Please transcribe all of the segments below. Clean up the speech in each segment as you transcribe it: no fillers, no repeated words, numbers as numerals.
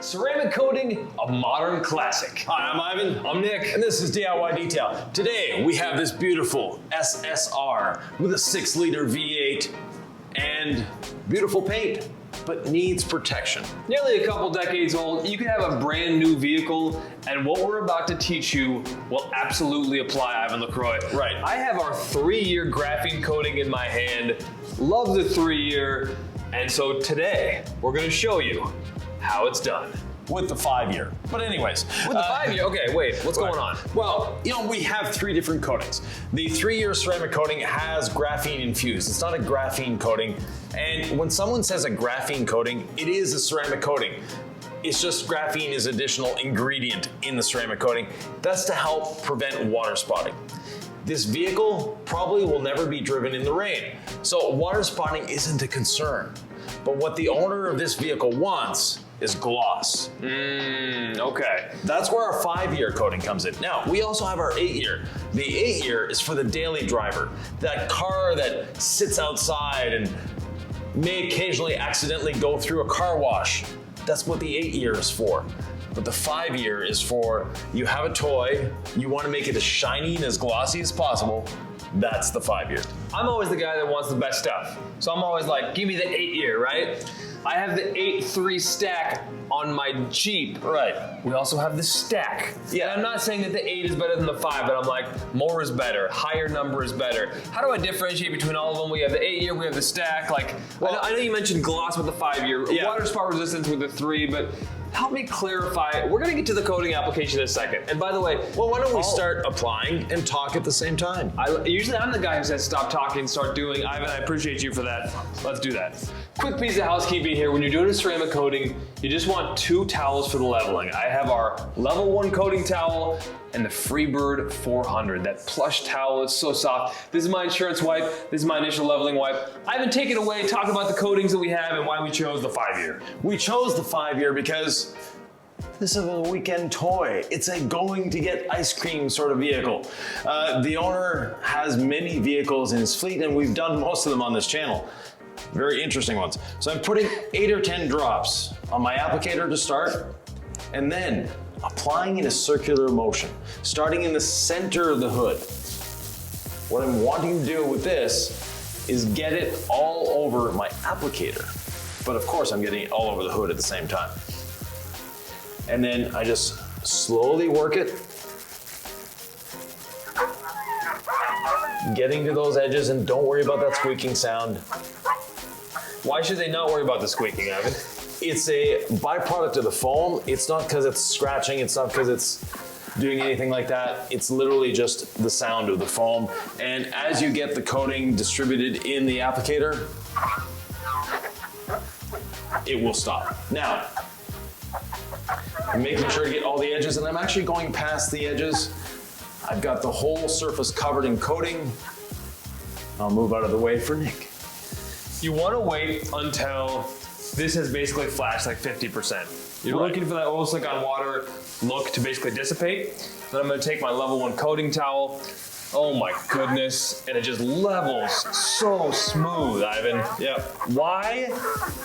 Ceramic coating, a modern classic. Hi, I'm Ivan. I'm Nick. And this is DIY Detail. Today, we have this beautiful SSR with a 6-liter V8 and beautiful paint, but needs protection. Nearly a couple decades old, you can have a brand new vehicle, and what we're about to teach you will absolutely apply, Ivan LaCroix. Right. I have our 3-year graphene coating in my hand. Love the 3-year. And so today, we're gonna show you how it's done. With the 5-year. But anyways. With the 5-year, okay, wait, what's going on? Well, we have 3 different coatings. The 3-year ceramic coating has graphene infused. It's not a graphene coating. And when someone says a graphene coating, it is a ceramic coating. It's just graphene is additional ingredient in the ceramic coating. That's to help prevent water spotting. This vehicle probably will never be driven in the rain, so water spotting isn't a concern. But what the owner of this vehicle wants is gloss. Okay. That's where our 5-year coating comes in. Now, we also have our 8-year. The 8-year is for the daily driver, that car that sits outside and may occasionally accidentally go through a car wash. That's what the 8-year is for. But the 5-year is for, you have a toy, you want to make it as shiny and as glossy as possible. That's the 5-year. I'm always the guy that wants the best stuff. So I'm always like, give me the 8-year, right? I have the 8.3 stack on my Jeep. Right. We also have the stack. Yeah. And I'm not saying that the 8 is better than the 5, but I'm like, more is better, higher number is better. How do I differentiate between all of them? We have the 8-year, we have the stack. Like, well, I know you mentioned gloss with the 5-year, yeah. Water spot resistance with the 3, but help me clarify. We're gonna get to the coating application in a second. And by the way, well, why don't we start applying and talk at the same time? Usually I'm the guy who says stop talking, start doing. Ivan, I appreciate you for that. Let's do that. Quick piece of housekeeping here. When you're doing a ceramic coating, you just want 2 towels for the leveling. I have our level 1 coating towel and the Freebird 400. That plush towel is so soft. This is my insurance wipe. This is my initial leveling wipe. Ivan, take it away. Talk about the coatings that we have and why we chose the 5-year. We chose the 5-year because this is a weekend toy. It's a going to get ice cream sort of vehicle. The owner has many vehicles in his fleet, and we've done most of them on this channel. Very interesting ones. So I'm putting 8 or 10 drops on my applicator to start, and then applying in a circular motion, starting in the center of the hood. What I'm wanting to do with this is get it all over my applicator. But of course, I'm getting it all over the hood at the same time. And then I just slowly work it, getting to those edges, and don't worry about that squeaking sound. Why should they not worry about the squeaking, Ivan? It's a byproduct of the foam. It's not because it's scratching, it's not because it's doing anything like that. It's literally just the sound of the foam. And as you get the coating distributed in the applicator, it will stop. Now, I'm making sure to get all the edges, and I'm actually going past the edges. I've got the whole surface covered in coating. I'll move out of the way for Nick. You want to wait until this has basically flashed like 50%. You're Right. looking for that oil slick on water look to basically dissipate. Then I'm going to take my level 1 coating towel. Oh my goodness, and it just levels so smooth, Ivan. Yep. Why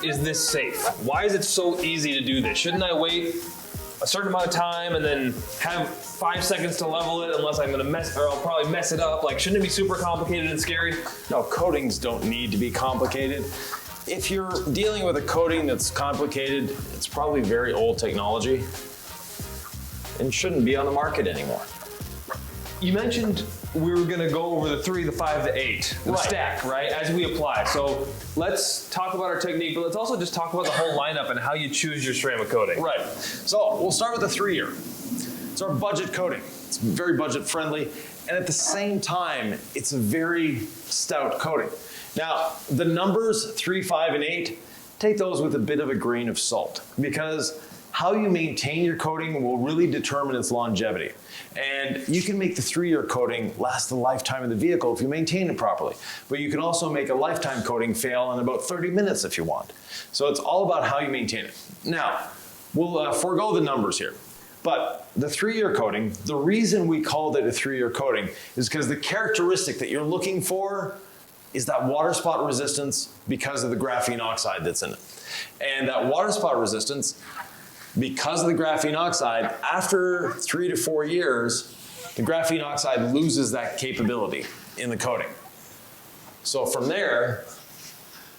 is this safe? Why is it so easy to do this? Shouldn't I wait a certain amount of time and then have 5 seconds to level it unless I'm gonna I'll probably mess it up? Like, shouldn't it be super complicated and scary? No, coatings don't need to be complicated. If you're dealing with a coating that's complicated, it's probably very old technology and shouldn't be on the market anymore. You mentioned we were gonna go over the 3, the 5, the 8, the stack, right, as we apply. So let's talk about our technique, but let's also just talk about the whole lineup and how you choose your ceramic coating. Right, so we'll start with the 3-year. It's our budget coating. It's very budget friendly, and at the same time, it's a very stout coating. Now, the numbers 3, 5, and 8, take those with a bit of a grain of salt, because how you maintain your coating will really determine its longevity. And you can make the 3-year coating last the lifetime of the vehicle if you maintain it properly. But you can also make a lifetime coating fail in about 30 minutes if you want. So it's all about how you maintain it. Now, we'll forego the numbers here. But the 3-year coating, the reason we called it a 3-year coating is because the characteristic that you're looking for is that water spot resistance because of the graphene oxide that's in it. And that water spot resistance Because of the graphene oxide, after 3 to 4 years, the graphene oxide loses that capability in the coating. So from there,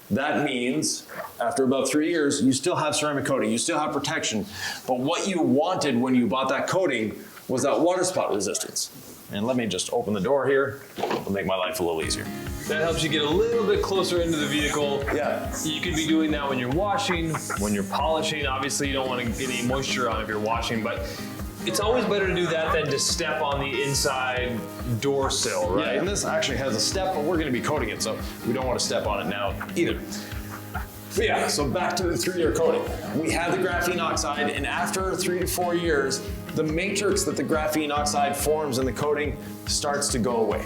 that means after about 3 years, you still have ceramic coating, you still have protection, but what you wanted when you bought that coating was that water spout resistance. And let me just open the door here. It'll make my life a little easier. That helps you get a little bit closer into the vehicle. Yeah. You could be doing that when you're washing, when you're polishing. Obviously, you don't want to get any moisture on if you're washing, but it's always better to do that than to step on the inside door sill, right? Yeah, and this actually has a step, but we're going to be coating it, so we don't want to step on it now either. But yeah, so back to the 3-year coating. We have the graphene oxide, and after 3 to 4 years, the matrix that the graphene oxide forms in the coating starts to go away.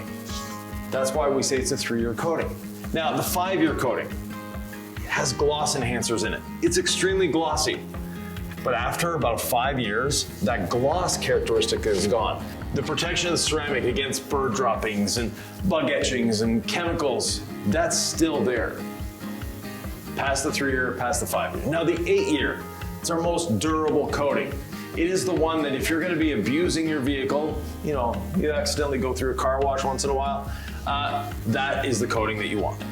That's why we say it's a 3-year coating. Now, the 5-year coating has gloss enhancers in it. It's extremely glossy. But after about 5 years, that gloss characteristic is gone. The protection of the ceramic against bird droppings and bug etchings and chemicals, that's still there. Past the 3-year, past the 5-year. Now the 8-year, it's our most durable coating. It is the one that if you're gonna be abusing your vehicle, you accidentally go through a car wash once in a while, that is the coating that you want.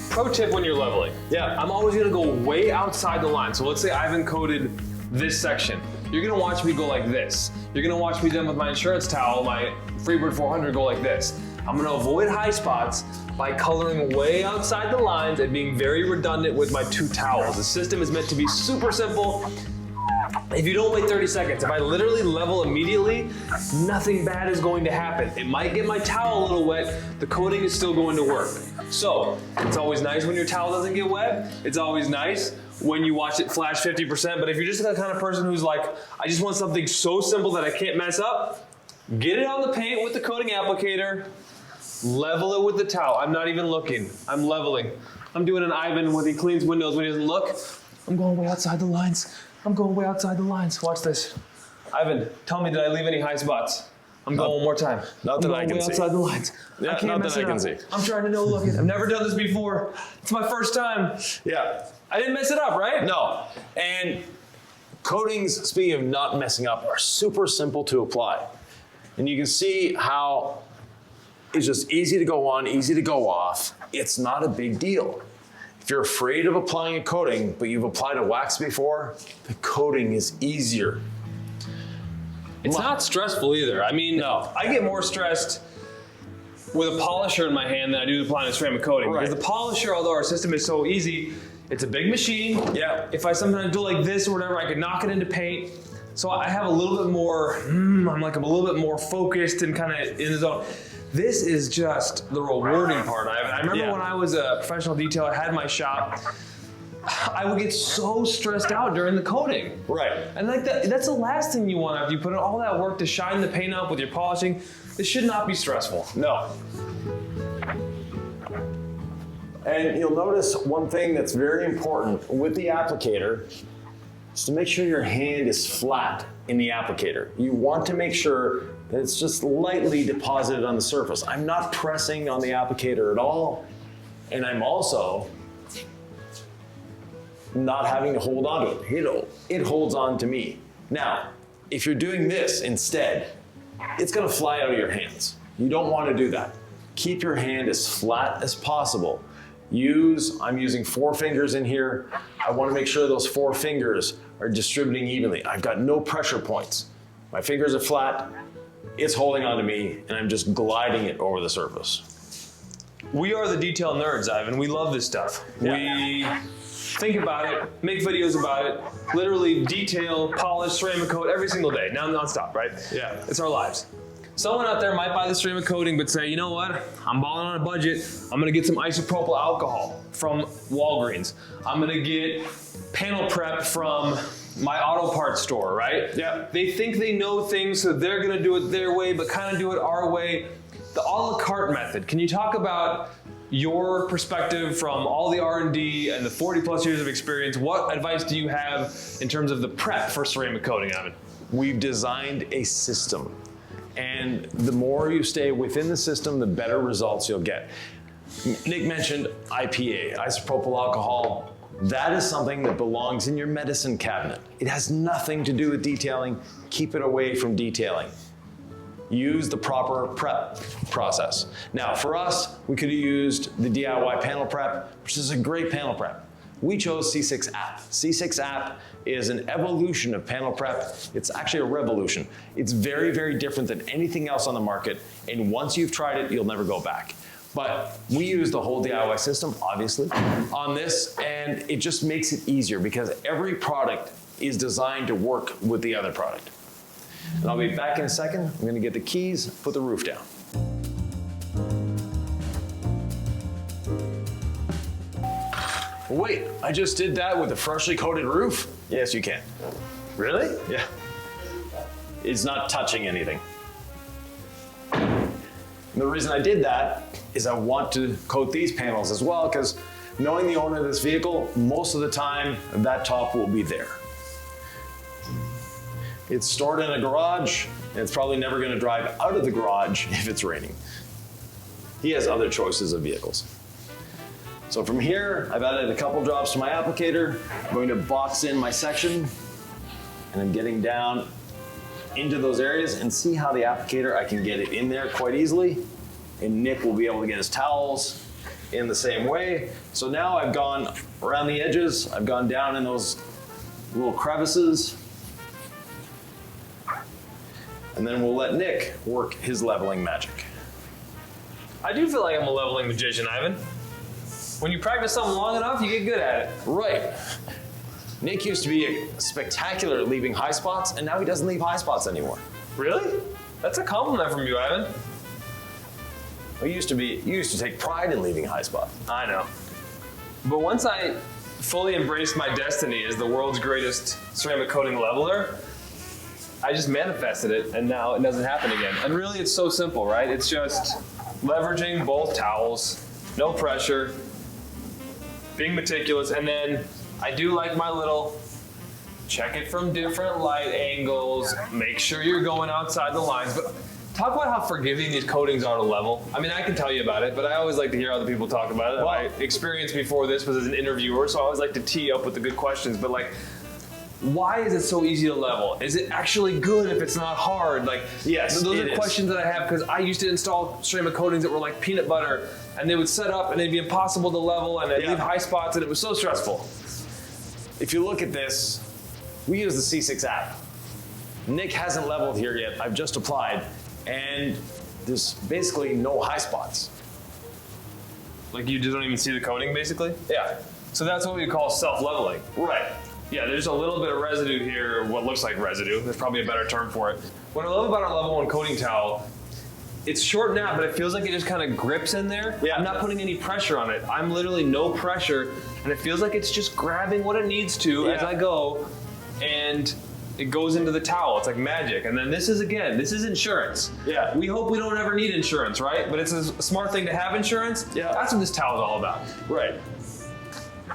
Pro tip when you're leveling. Yeah. I'm always gonna go way outside the line. So let's say I've encoded this section. You're gonna watch me go like this. You're gonna watch me then with my insurance towel, my Freebird 400 go like this. I'm gonna avoid high spots by coloring way outside the lines and being very redundant with my 2 towels. The system is meant to be super simple. If you don't wait 30 seconds, if I literally level immediately, nothing bad is going to happen. It might get my towel a little wet, the coating is still going to work. So, it's always nice when your towel doesn't get wet. It's always nice when you watch it flash 50%, but if you're just the kind of person who's like, I just want something so simple that I can't mess up, get it on the paint with the coating applicator, level it with the towel. I'm not even looking, I'm leveling. I'm doing an Ivan when he cleans windows when he doesn't look. I'm going way outside the lines. I'm going way outside the lines. Watch this. Ivan, tell me, did I leave any high spots? I'm going one more time. Not that I can see. I'm going way outside the lines. Yeah, I can't mess it up. I'm trying to no look it. I've never done this before. It's my first time. Yeah. I didn't mess it up, right? No. And coatings, speaking of not messing up, are super simple to apply. And you can see how it's just easy to go on, easy to go off. It's not a big deal. If you're afraid of applying a coating, but you've applied a wax before, the coating is easier. It's not stressful either. I mean, No. I get more stressed with a polisher in my hand than I do applying a ceramic coating. Right. Because the polisher, although our system is so easy, it's a big machine. Yeah. If I sometimes do like this or whatever, I could knock it into paint. So I have a little bit more, I'm a little bit more focused and kind of in the zone. This is just the rewarding part. I remember when I was a professional detailer, I had my shop, I would get so stressed out during the coating. Right. And like that's the last thing you want after you put in all that work to shine the paint up with your polishing. This should not be stressful. No. And you'll notice one thing that's very important with the applicator is to make sure your hand is flat in the applicator. You want to make sure that it's just lightly deposited on the surface. I'm not pressing on the applicator at all, and I'm also not having to hold on to it. It holds on to me. Now, if you're doing this instead, it's gonna fly out of your hands. You don't wanna do that. Keep your hand as flat as possible. I'm using 4 fingers in here. I wanna make sure those 4 fingers are distributing evenly. I've got no pressure points. My fingers are flat, it's holding on to me, and I'm just gliding it over the surface. We are the detail nerds, Ivan. We love this stuff. Yeah. We think about it, make videos about it, literally detail, polish, ceramic coat every single day, now nonstop, right? Yeah. It's our lives. Someone out there might buy the ceramic coating but say, you know what, I'm balling on a budget, I'm gonna get some isopropyl alcohol from Walgreens. I'm gonna get panel prep from my auto parts store, right? Yeah. They think they know things, so they're gonna do it their way, but kind of do it our way. The a la carte method, can you talk about your perspective from all the R&D and the 40 plus years of experience? What advice do you have in terms of the prep for ceramic coating, Ivan? We've designed a system, and the more you stay within the system, the better results you'll get. Nick mentioned IPA, isopropyl alcohol. That is something that belongs in your medicine cabinet. It has nothing to do with detailing. Keep it away from detailing. Use the proper prep process. Now, for us, we could have used the DIY panel prep, which is a great panel prep. We chose C6 App. C6 App is an evolution of panel prep. It's actually a revolution. It's very, very different than anything else on the market, and once you've tried it, you'll never go back. But we use the whole DIY system, obviously, on this, and it just makes it easier because every product is designed to work with the other product. And I'll be back in a second. I'm gonna get the keys, put the roof down. Wait, I just did that with a freshly coated roof? Yes, you can. Really? Yeah. It's not touching anything. And the reason I did that is I want to coat these panels as well, because knowing the owner of this vehicle, most of the time that top will be there. It's stored in a garage, and it's probably never going to drive out of the garage if it's raining. He has other choices of vehicles. So from here, I've added a couple drops to my applicator. I'm going to box in my section, and I'm getting down into those areas and see how the applicator, I can get it in there quite easily. And Nick will be able to get his towels in the same way. So now I've gone around the edges, I've gone down in those little crevices, and then we'll let Nick work his leveling magic. I do feel like I'm a leveling magician, Ivan. When you practice something long enough, you get good at it. Right. Nick used to be spectacular at leaving high spots, and now he doesn't leave high spots anymore. Really? That's a compliment from you, Ivan. You used to take pride in leaving high spots. I know. But once I fully embraced my destiny as the world's greatest ceramic coating leveler, I just manifested it, and now it doesn't happen again. And really, it's so simple, right? It's just leveraging both towels, no pressure, being meticulous, and then I do like my little check it from different light angles, make sure you're going outside the lines. But talk about how forgiving these coatings are to level. I mean, I can tell you about it, but I always like to hear other people talk about it. Well, my experience before this was as an interviewer, so I always like to tee up with the good questions. But like, why is it so easy to level? Is it actually good if it's not hard? Like, yes, those are questions that I have because I used to install ceramic coatings that were like peanut butter, and they would set up and they'd be impossible to level, and they'd leave high spots, and it was so stressful. If you look at this, we use the C6 app. Nick hasn't leveled here yet. I've just applied, and there's basically no high spots. Like you just don't even see the coating, basically? Yeah. So that's what we call self-leveling. Right. Yeah, there's a little bit of residue here, what looks like residue. There's probably a better term for it. What I love about our level 1 coating towel, it's short now, but it feels like it just kind of grips in there. Yeah. I'm not putting any pressure on it. I'm literally no pressure, and it feels like it's just grabbing what it needs to as I go, and it goes into the towel. It's like magic. And then this is insurance. Yeah. We hope we don't ever need insurance, right? But it's a smart thing to have insurance. Yeah. That's what this towel is all about. Right.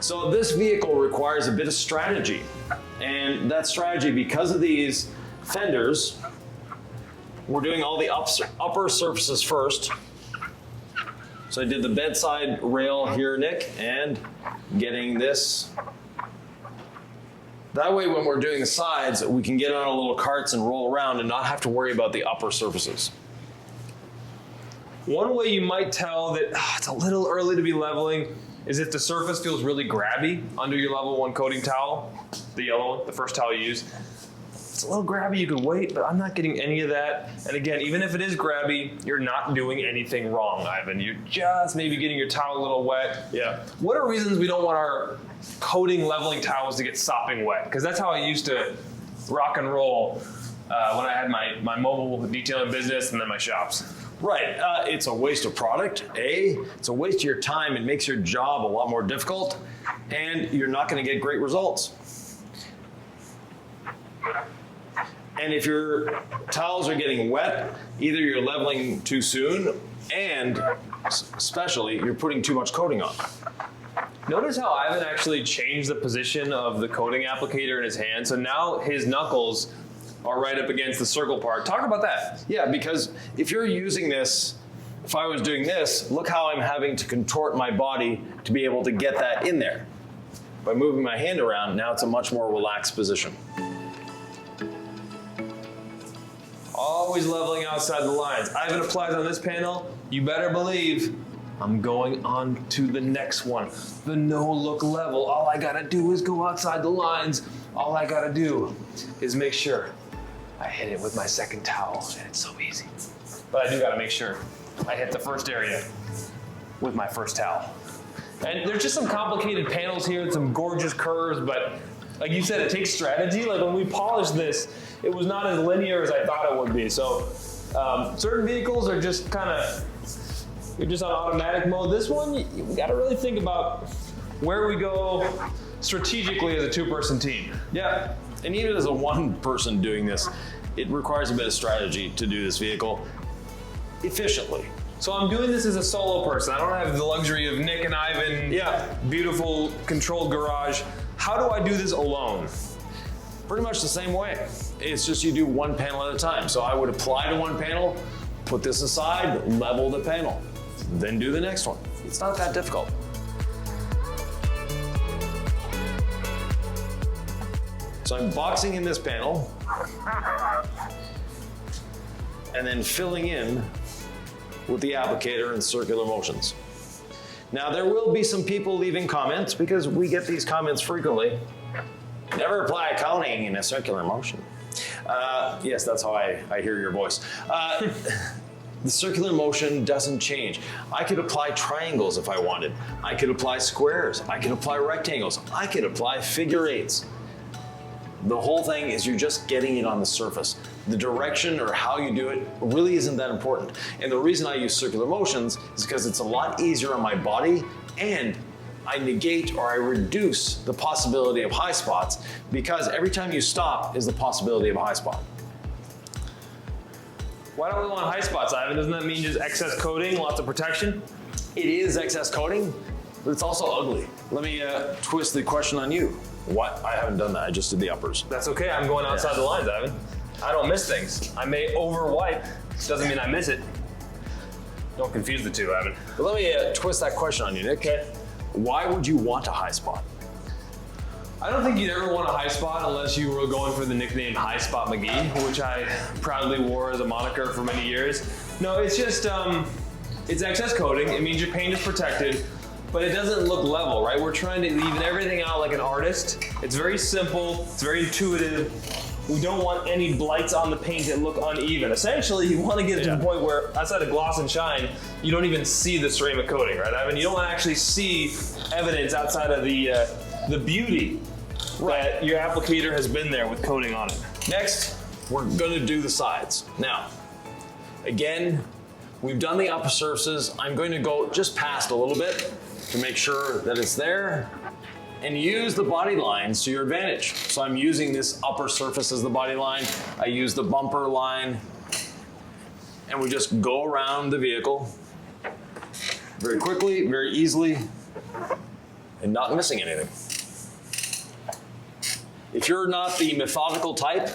So this vehicle requires a bit of strategy. And that strategy, because of these fenders, we're doing all the upper surfaces first. So I did the bedside rail here, Nick, and getting this. That way when we're doing the sides, we can get on our little carts and roll around and not have to worry about the upper surfaces. One way you might tell that it's a little early to be leveling is if the surface feels really grabby under your level 1 coating towel, the yellow one, the first towel you use. It's a little grabby, you could wait, but I'm not getting any of that. And again, even if it is grabby, you're not doing anything wrong, Ivan. You're just maybe getting your towel a little wet. Yeah. What are reasons we don't want our coating leveling towels to get sopping wet? Because that's how I used to rock and roll when I had my mobile detailing business and then my shops. Right, it's a waste of product, it's a waste of your time, it makes your job a lot more difficult, and you're not gonna get great results. And if your towels are getting wet, either you're leveling too soon, and especially, you're putting too much coating on. Notice how Ivan actually changed the position of the coating applicator in his hand, so now his knuckles are right up against the circle part. Talk about that. Yeah, because if you're using this, if I was doing this, look how I'm having to contort my body to be able to get that in there. By moving my hand around, now it's a much more relaxed position. Always leveling outside the lines. Ivan applies on this panel. You better believe I'm going on to the next one. The no-look level. All I gotta do is go outside the lines. All I gotta do is make sure I hit it with my second towel, and it's so easy. But I do gotta make sure I hit the first area with my first towel. And there's just some complicated panels here and some gorgeous curves, but like you said, it takes strategy. Like when we polished this, it was not as linear as I thought it would be. So certain vehicles are just kind of, you're just on automatic mode. This one, you gotta really think about where we go strategically as a two-person team. Yeah, and even as a one person doing this, it requires a bit of strategy to do this vehicle efficiently. So I'm doing this as a solo person. I don't have the luxury of Nick and Ivan, beautiful controlled garage. How do I do this alone? Pretty much the same way. It's just you do one panel at a time. So I would apply to one panel, put this aside, level the panel, then do the next one. It's not that difficult. So I'm boxing in this panel and then filling in with the applicator in circular motions. Now there will be some people leaving comments because we get these comments frequently. Never apply coating in a circular motion. Yes, that's how I hear your voice. The circular motion doesn't change. I could apply triangles if I wanted. I could apply squares. I could apply rectangles. I could apply figure eights. The whole thing is you're just getting it on the surface. The direction or how you do it really isn't that important. And the reason I use circular motions is because it's a lot easier on my body, and I negate or I reduce the possibility of high spots, because every time you stop is the possibility of a high spot. Why don't we want high spots, Ivan? Doesn't that mean just excess coating, lots of protection? It is excess coating, but it's also ugly. Let me twist the question on you. What? I haven't done that. I just did the uppers. That's okay. I'm going outside the lines, Ivan. I don't miss things. I may over-wipe. Doesn't mean I miss it. Don't confuse the two, Ivan. But let me twist that question on you, Nick. Okay. Why would you want a high spot? I don't think you'd ever want a high spot unless you were going for the nickname High Spot McGee, which I proudly wore as a moniker for many years. No, it's just, it's excess coating. It means your paint is protected, but it doesn't look level, right? We're trying to even everything out like an artist. It's very simple, it's very intuitive. We don't want any blights on the paint that look uneven. Essentially, you want to get it to the point where, outside of gloss and shine, you don't even see the ceramic coating, right? I mean, you don't actually see evidence outside of the beauty that your applicator has been there with coating on it. Next, we're gonna do the sides. Now, again, we've done the upper surfaces. I'm going to go just past a little bit to make sure that it's there, and use the body lines to your advantage. So I'm using this upper surface as the body line. I use the bumper line, and we just go around the vehicle very quickly, very easily, and not missing anything. If you're not the methodical type,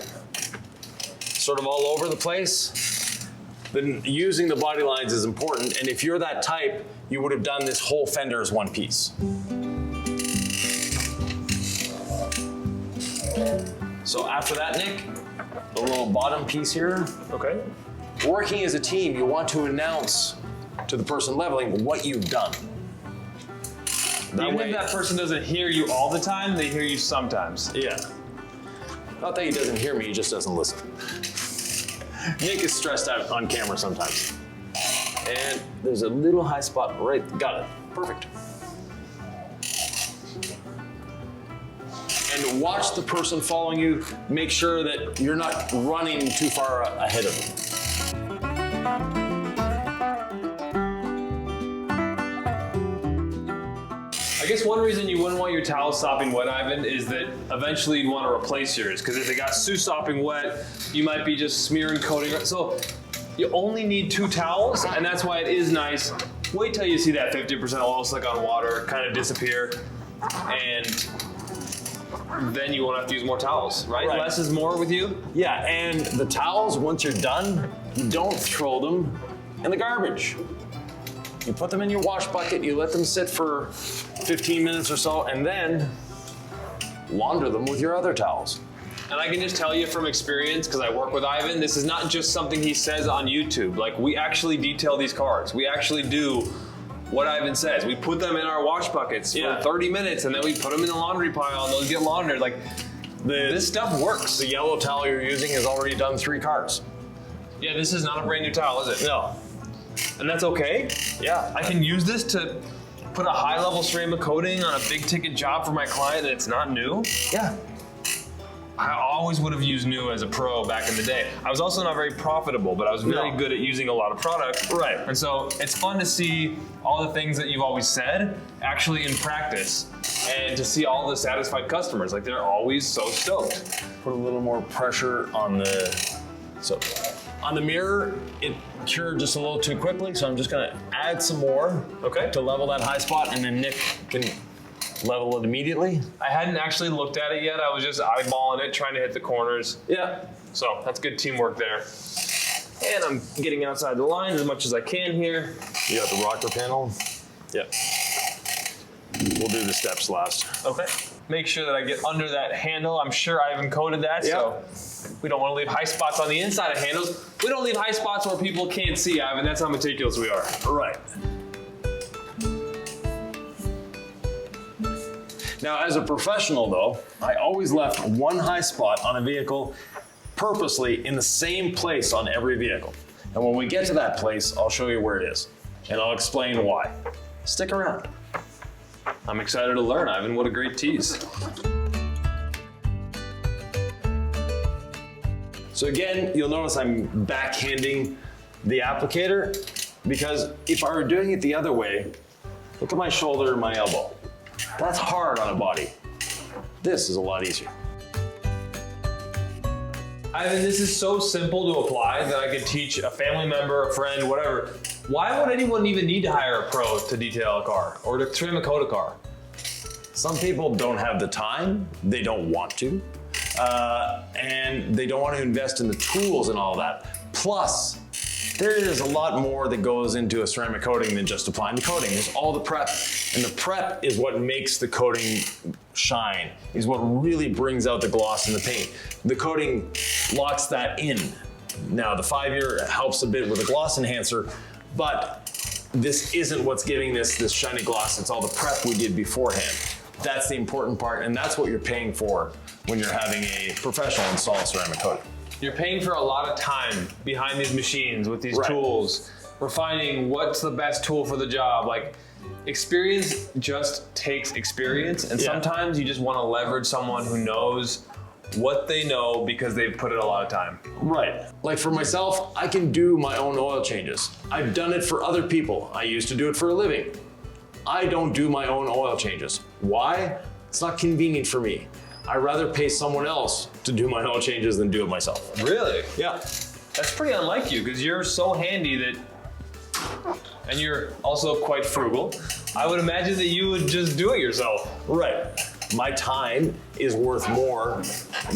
sort of all over the place, then using the body lines is important. And if you're that type, you would have done this whole fender as one piece. So after that, Nick, the little bottom piece here. Okay. Working as a team, you want to announce to the person leveling what you've done. Even if that person doesn't hear you all the time, they hear you sometimes. Yeah. Not that he doesn't hear me, he just doesn't listen. Nick is stressed out on camera sometimes. And there's a little high spot right, got it, perfect. And watch the person following you, make sure that you're not running too far ahead of them. I guess one reason you wouldn't want your towel sopping wet, Ivan, is that eventually you'd want to replace yours, because if it got too sopping wet, you might be just smearing coating. So you only need 2 towels, and that's why it is nice. Wait till you see that 50% oil slick on water kind of disappear, and then you won't have to use more towels, right? Less is more with you? Yeah, and the towels, once you're done, you don't throw them in the garbage. You put them in your wash bucket, you let them sit for 15 minutes or so, and then launder them with your other towels. And I can just tell you from experience, because I work with Ivan, this is not just something he says on YouTube. Like, we actually detail these cars. We actually do what Ivan says. We put them in our wash buckets for 30 minutes, and then we put them in the laundry pile, and those get laundered. Like, this stuff works. The yellow towel you're using has already done 3 cars. Yeah, this is not a brand new towel, is it? No. And that's okay? Yeah. I can use this to put a high-level ceramic coating on a big-ticket job for my client, and it's not new? Yeah. I always would have used new as a pro back in the day. I was also not very profitable, but I was very good at using a lot of product. Right. And so it's fun to see all the things that you've always said actually in practice, and to see all the satisfied customers. Like, they're always so stoked. Put a little more pressure on the mirror. It cured just a little too quickly, so I'm just gonna add some more to level that high spot, and then Nick can level it immediately. I hadn't actually looked at it yet. I was just eyeballing it, trying to hit the corners. Yeah. So that's good teamwork there. And I'm getting outside the line as much as I can here. You got the rocker panel? Yeah. We'll do the steps last. Okay. Make sure that I get under that handle. I'm sure I haven't coated that, so we don't want to leave high spots on the inside of handles. We don't leave high spots where people can't see, Ivan. That's how meticulous we are. Right. Now, as a professional though, I always left one high spot on a vehicle purposely in the same place on every vehicle. And when we get to that place, I'll show you where it is, and I'll explain why. Stick around. I'm excited to learn, Ivan. What a great tease. So again, you'll notice I'm backhanding the applicator, because if I were doing it the other way, look at my shoulder and my elbow. That's hard on a body. This is a lot easier. Ivan, this is so simple to apply that I could teach a family member, a friend, whatever. Why would anyone even need to hire a pro to detail a car or to trim a coat a car? Some people don't have the time, they don't want to, and they don't want to invest in the tools and all that. Plus, there is a lot more that goes into a ceramic coating than just applying the coating. There's all the prep, and the prep is what makes the coating shine, is what really brings out the gloss in the paint. The coating locks that in. Now, the 5-year helps a bit with a gloss enhancer, but this isn't what's giving this shiny gloss. It's all the prep we did beforehand. That's the important part, and that's what you're paying for when you're having a professional install ceramic coating. You're paying for a lot of time behind these machines with these tools, refining what's the best tool for the job. Like, experience just takes experience, and sometimes you just want to leverage someone who knows what they know because they've put in a lot of time. Right. Like for myself, I can do my own oil changes. I've done it for other people. I used to do it for a living. I don't do my own oil changes. Why? It's not convenient for me. I'd rather pay someone else to do my oil changes than do it myself. Really? Yeah. That's pretty unlike you, because you're so handy that, and you're also quite frugal. I would imagine that you would just do it yourself. Right. My time is worth more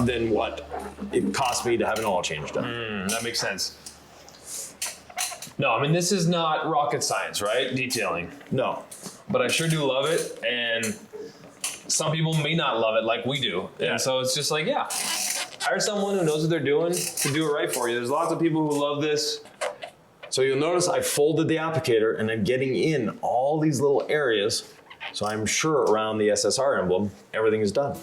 than what it cost me to have an oil change done. That makes sense. No, I mean, this is not rocket science, right? Detailing. No. But I sure do love it, and some people may not love it like we do. Yeah. And so it's just like, hire someone who knows what they're doing to do it right for you. There's lots of people who love this. So you'll notice I folded the applicator and I'm getting in all these little areas. So I'm sure around the SSR emblem, everything is done.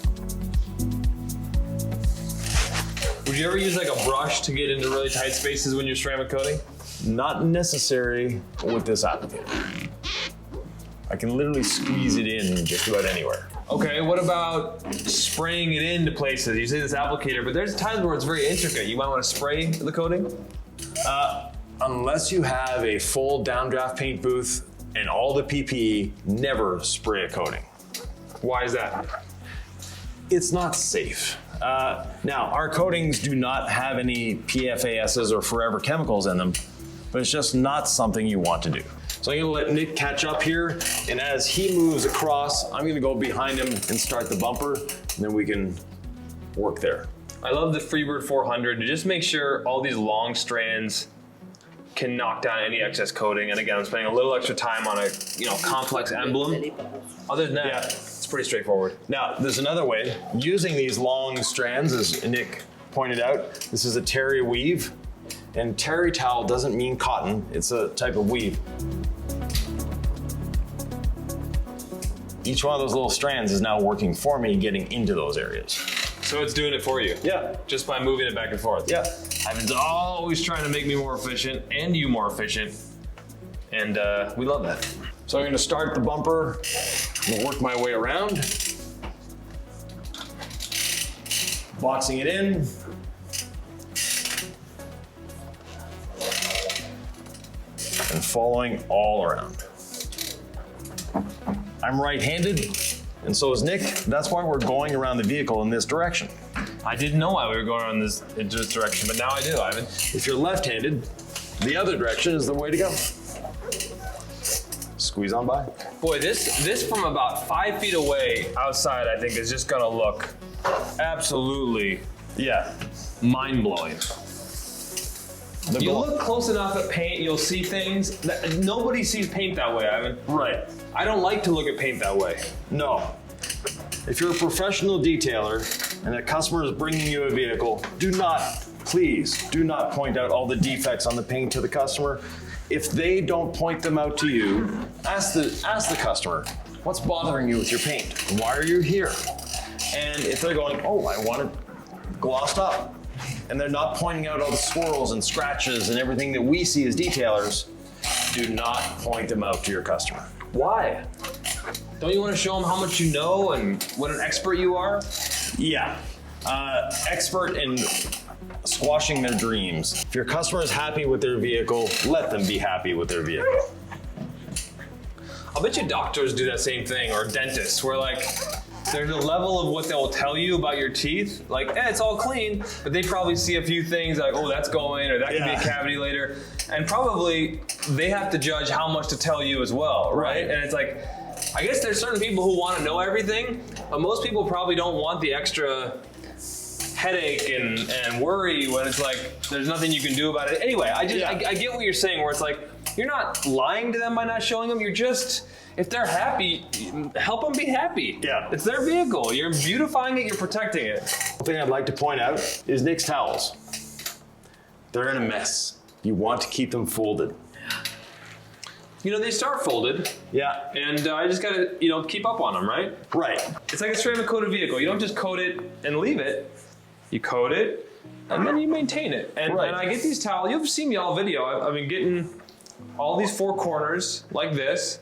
Would you ever use like a brush to get into really tight spaces when you're ceramic coating? Not necessary with this applicator. I can literally squeeze it in just about anywhere. Okay, what about spraying it into places? You say this applicator, but there's times where it's very intricate. You might want to spray the coating? Unless you have a full downdraft paint booth and all the PPE, never spray a coating. Why is that? It's not safe. Now, our coatings do not have any PFASs or forever chemicals in them, but it's just not something you want to do. So I'm gonna let Nick catch up here, and as he moves across, I'm gonna go behind him and start the bumper, and then we can work there. I love the Freebird 400 to just make sure all these long strands can knock down any excess coating. And again, I'm spending a little extra time on a complex emblem. Other than that, it's It's pretty straightforward. Now, there's another way. Using these long strands, as Nick pointed out, this is a terry weave. And terry towel doesn't mean cotton, it's a type of weave. Each one of those little strands is now working for me, getting into those areas. So it's doing it for you? Yeah. Just by moving it back and forth? Yeah. Ivan's always trying to make me more efficient and you more efficient. And we love that. So I'm gonna start the bumper, I'm gonna work my way around. Boxing it in. And following all around. I'm right-handed, and so is Nick. That's why we're going around the vehicle in this direction. I didn't know why we were going in this direction, but now I do, Ivan. If you're left-handed, the other direction is the way to go. Squeeze on by. Boy, this from about 5 feet away outside, I think is just gonna look absolutely mind-blowing. You look close enough at paint, you'll see things that nobody sees paint that way, Ivan. Right. I don't like to look at paint that way. No. If you're a professional detailer and a customer is bringing you a vehicle, please do not point out all the defects on the paint to the customer. If they don't point them out to you, ask the customer, what's bothering you with your paint? Why are you here? And if they're going, oh, I want it glossed up, and they're not pointing out all the swirls and scratches and everything that we see as detailers, do not point them out to your customer. Why? Don't you want to show them how much you know and what an expert you are? Yeah. Expert in squashing their dreams. If your customer is happy with their vehicle, let them be happy with their vehicle. I'll bet you doctors do that same thing, or dentists, where like, there's a level of what they'll tell you about your teeth, like, it's all clean, but they probably see a few things like, oh, that's going, or that could be a cavity later, and probably they have to judge how much to tell you as well, right? And it's like, I guess there's certain people who want to know everything, but most people probably don't want the extra headache and worry when it's like, there's nothing you can do about it. Anyway, I get what you're saying, where it's like, you're not lying to them by not showing them, you're just, if they're happy, help them be happy. Yeah. It's their vehicle. You're beautifying it, you're protecting it. One thing I'd like to point out is Nick's towels. They're in a mess. You want to keep them folded. You know, they start folded. Yeah. And I just gotta, keep up on them, right? Right. It's like a ceramic coated vehicle. You don't just coat it and leave it. You coat it, and then you maintain it. And I get these towels, you've seen me all video. I've been getting all these 4 corners like this.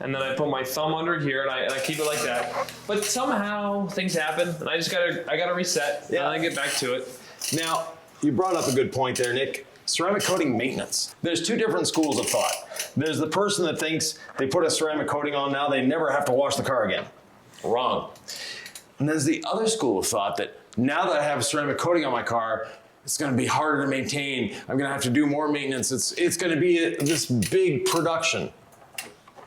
And then I put my thumb under here and I keep it like that. But somehow things happen and I gotta reset and I get back to it. Now, you brought up a good point there, Nick. Ceramic coating maintenance. There's 2 different schools of thought. There's the person that thinks they put a ceramic coating on now, they never have to wash the car again. Wrong. And there's the other school of thought that now that I have a ceramic coating on my car, it's gonna be harder to maintain. I'm gonna have to do more maintenance. It's gonna be this big production.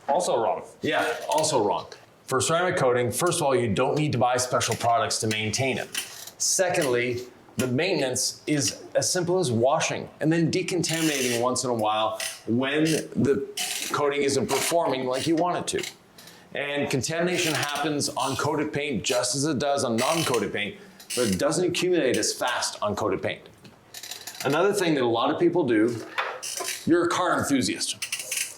Also wrong. Yeah, also wrong. For ceramic coating, first of all, you don't need to buy special products to maintain it. Secondly, the maintenance is as simple as washing and then decontaminating once in a while when the coating isn't performing like you want it to. And contamination happens on coated paint just as it does on non-coated paint, but it doesn't accumulate as fast on coated paint. Another thing that a lot of people do, you're a car enthusiast.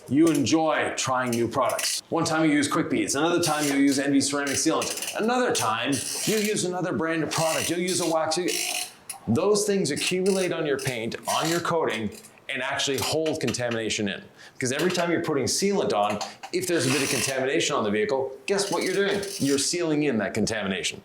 You enjoy trying new products. One time you use Quick Beads, another time you use Envy ceramic sealant, another time you use another brand of product, you'll use a wax. Those things accumulate on your paint, on your coating, and actually hold contamination in. Because every time you're putting sealant on, if there's a bit of contamination on the vehicle, guess what you're doing? You're sealing in that contamination.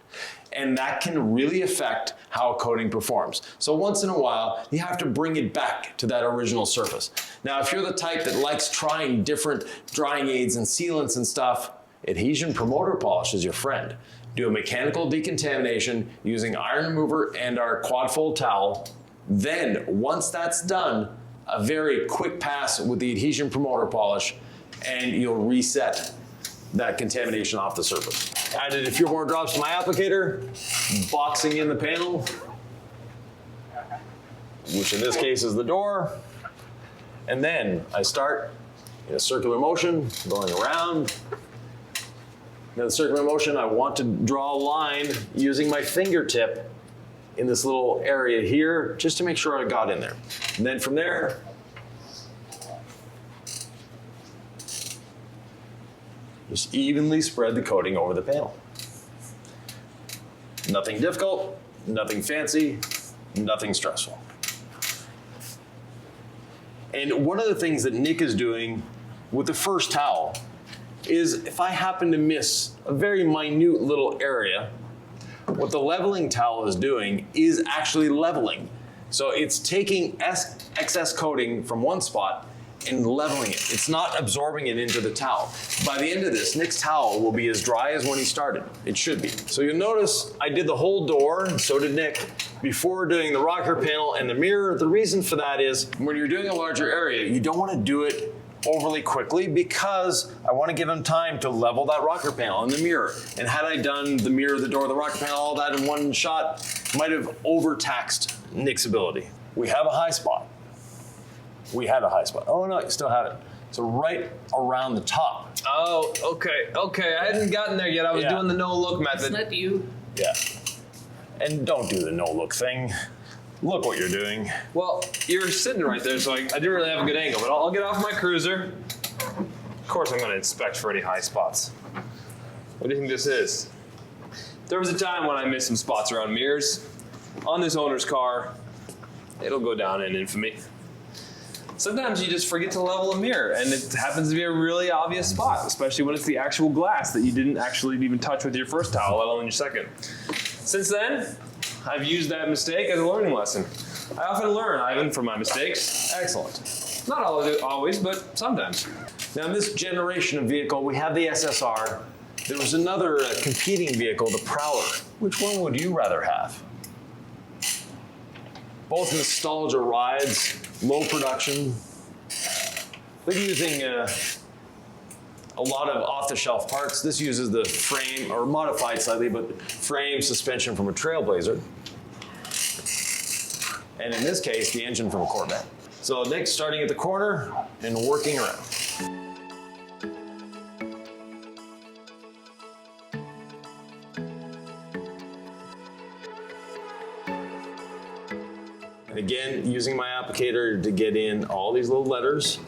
And that can really affect how a coating performs. So once in a while, you have to bring it back to that original surface. Now, if you're the type that likes trying different drying aids and sealants and stuff, adhesion promoter polish is your friend. Do a mechanical decontamination using iron remover and our quad fold towel. Then, once that's done, a very quick pass with the adhesion promoter polish, and you'll reset that contamination off the surface. Added a few more drops to my applicator, boxing in the panel, which in this case is the door, and then I start in a circular motion, going around, Now the circular motion, I want to draw a line using my fingertip in this little area here, just to make sure I got in there. And then from there, just evenly spread the coating over the panel. Nothing difficult, nothing fancy, nothing stressful. And one of the things that Nick is doing with the first towel is if I happen to miss a very minute little area, what the leveling towel is doing is actually leveling. So it's taking excess coating from one spot and leveling it. It's not absorbing it into the towel. By the end of this, Nick's towel will be as dry as when he started. It should be. So you'll notice I did the whole door, and so did Nick, before doing the rocker panel and the mirror. The reason for that is when you're doing a larger area, you don't want to do it overly quickly because I want to give him time to level that rocker panel and the mirror. And had I done the mirror, the door, the rocker panel, all that in one shot, might have overtaxed Nick's ability. We have a high spot. We had a high spot. Oh no, you still have it. So right around the top. Oh, okay. I hadn't gotten there yet. I was doing the no-look method. Isn't that you? Yeah. And don't do the no-look thing. Look what you're doing. Well, you're sitting right there, so I didn't really have a good angle, but I'll get off my cruiser. Of course I'm gonna inspect for any high spots. What do you think this is? There was a time when I missed some spots around mirrors. On this owner's car, it'll go down in infamy. Sometimes you just forget to level a mirror, and it happens to be a really obvious spot, especially when it's the actual glass that you didn't actually even touch with your first towel, let alone your second. Since then, I've used that mistake as a learning lesson. I often learn, Ivan, from my mistakes. Excellent. Not always, but sometimes. Now in this generation of vehicle, we have the SSR. There was another competing vehicle, the Prowler. Which one would you rather have? Both nostalgia rides, low production. They're using a lot of off-the-shelf parts. This uses the frame, or modified slightly, but frame suspension from a Trailblazer. And in this case, the engine from a Corvette. So Nick's starting at the corner and working around. And again, using my applicator to get in all these little letters.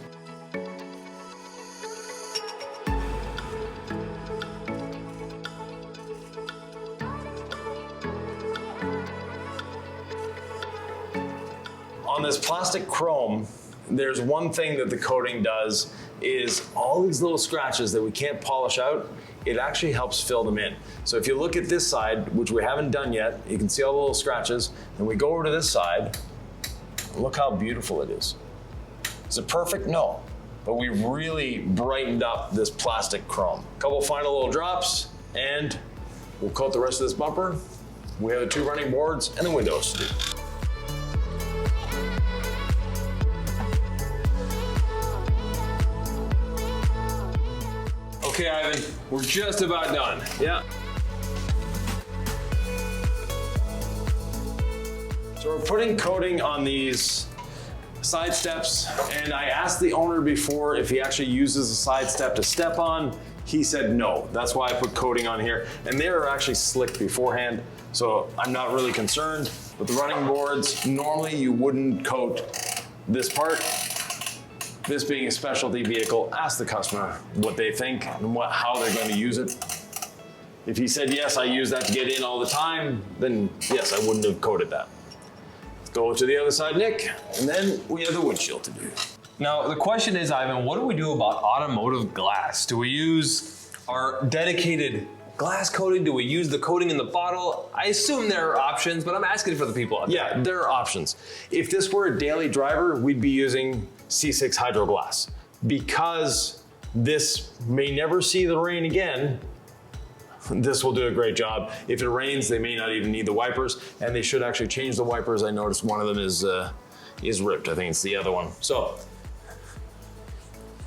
On this plastic chrome, there's one thing that the coating does is all these little scratches that we can't polish out, it actually helps fill them in. So if you look at this side, which we haven't done yet, you can see all the little scratches, and we go over to this side, look how beautiful it is. Is it perfect? No, but we've really brightened up this plastic chrome. A couple final little drops, and we'll coat the rest of this bumper. We have the two running boards and the windows to do. Okay, Ivan, we're just about done. Yeah. So we're putting coating on these side steps, and I asked the owner before if he actually uses a side step to step on. He said no. That's why I put coating on here. And they were actually slicked beforehand, so I'm not really concerned. With the running boards, normally you wouldn't coat this part. This being a specialty vehicle, ask the customer what they think and how they're going to use it. If he said, yes, I use that to get in all the time, then yes, I wouldn't have coated that. Let's go to the other side, Nick, and then we have the windshield to do. Now, the question is, Ivan, what do we do about automotive glass? Do we use our dedicated glass coating? Do we use the coating in the bottle? I assume there are options, but I'm asking for the people out there. Yeah, there are options. If this were a daily driver, we'd be using C6 Hydro Glass. Because this may never see the rain again, this will do a great job. If it rains, they may not even need the wipers, and they should actually change the wipers. I noticed one of them is ripped. I think it's the other one. So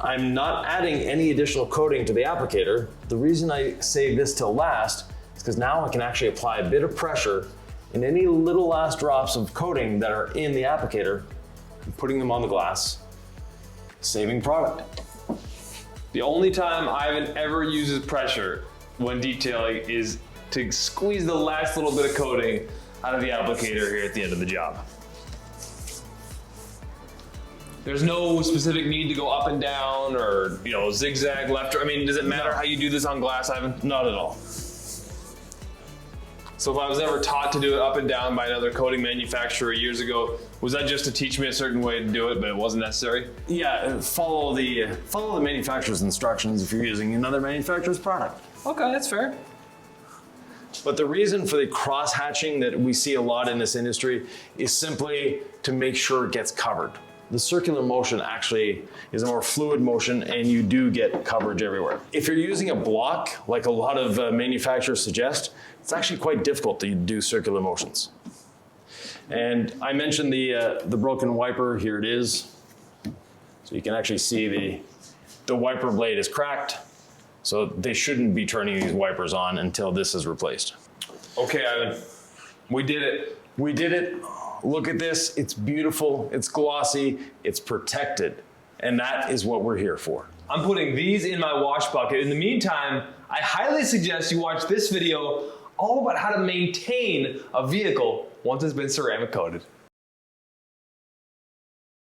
I'm not adding any additional coating to the applicator. The reason I save this till last is because now I can actually apply a bit of pressure, and any little last drops of coating that are in the applicator, I'm putting them on the glass, saving product. The only time Ivan ever uses pressure when detailing is to squeeze the last little bit of coating out of the applicator here at the end of the job. There's no specific need to go up and down or, you know, zigzag left or, I mean, does it matter how you do this on glass, Ivan? Not at all. So if I was ever taught to do it up and down by another coating manufacturer years ago, was that just to teach me a certain way to do it, but it wasn't necessary? Yeah, follow the manufacturer's instructions if you're using another manufacturer's product. Okay, that's fair. But the reason for the cross hatching that we see a lot in this industry is simply to make sure it gets covered. The circular motion actually is a more fluid motion and you do get coverage everywhere. If you're using a block, like a lot of manufacturers suggest, it's actually quite difficult to do circular motions. And I mentioned the broken wiper, here it is. So you can actually see the wiper blade is cracked. So they shouldn't be turning these wipers on until this is replaced. Okay, Ivan, we did it. We did it. Look at this, it's beautiful, it's glossy, it's protected. And that is what we're here for. I'm putting these in my wash bucket. In the meantime, I highly suggest you watch this video all about how to maintain a vehicle once it's been ceramic coated.